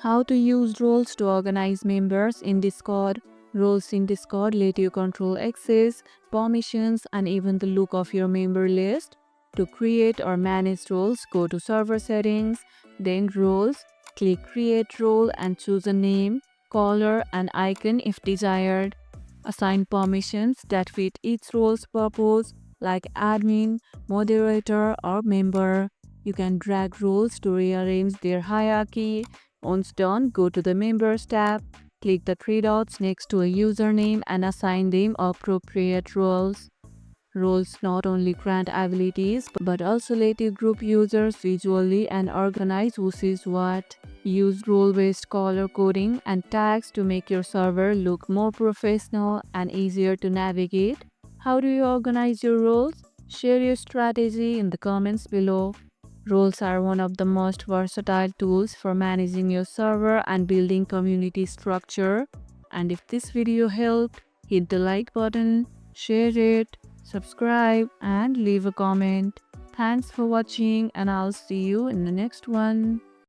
How to use roles to organize members in Discord. Roles in Discord let you control access, permissions, and even the look of your member list. To create or manage roles, go to Server Settings, then Roles, click Create Role and choose a name, color, and icon if desired. Assign permissions that fit each role's purpose, like admin, moderator, or member. You can drag roles to rearrange their hierarchy. Once done, go to the Members tab, click the three dots next to a username and assign them appropriate roles. Roles not only grant abilities but also let you group users visually and organize who sees what. Use role-based color coding and tags to make your server look more professional and easier to navigate. How do you organize your roles? Share your strategy in the comments below. Roles are one of the most versatile tools for managing your server and building community structure. And if this video helped, hit the like button, share it, subscribe, and leave a comment. Thanks for watching, and I'll see you in the next one.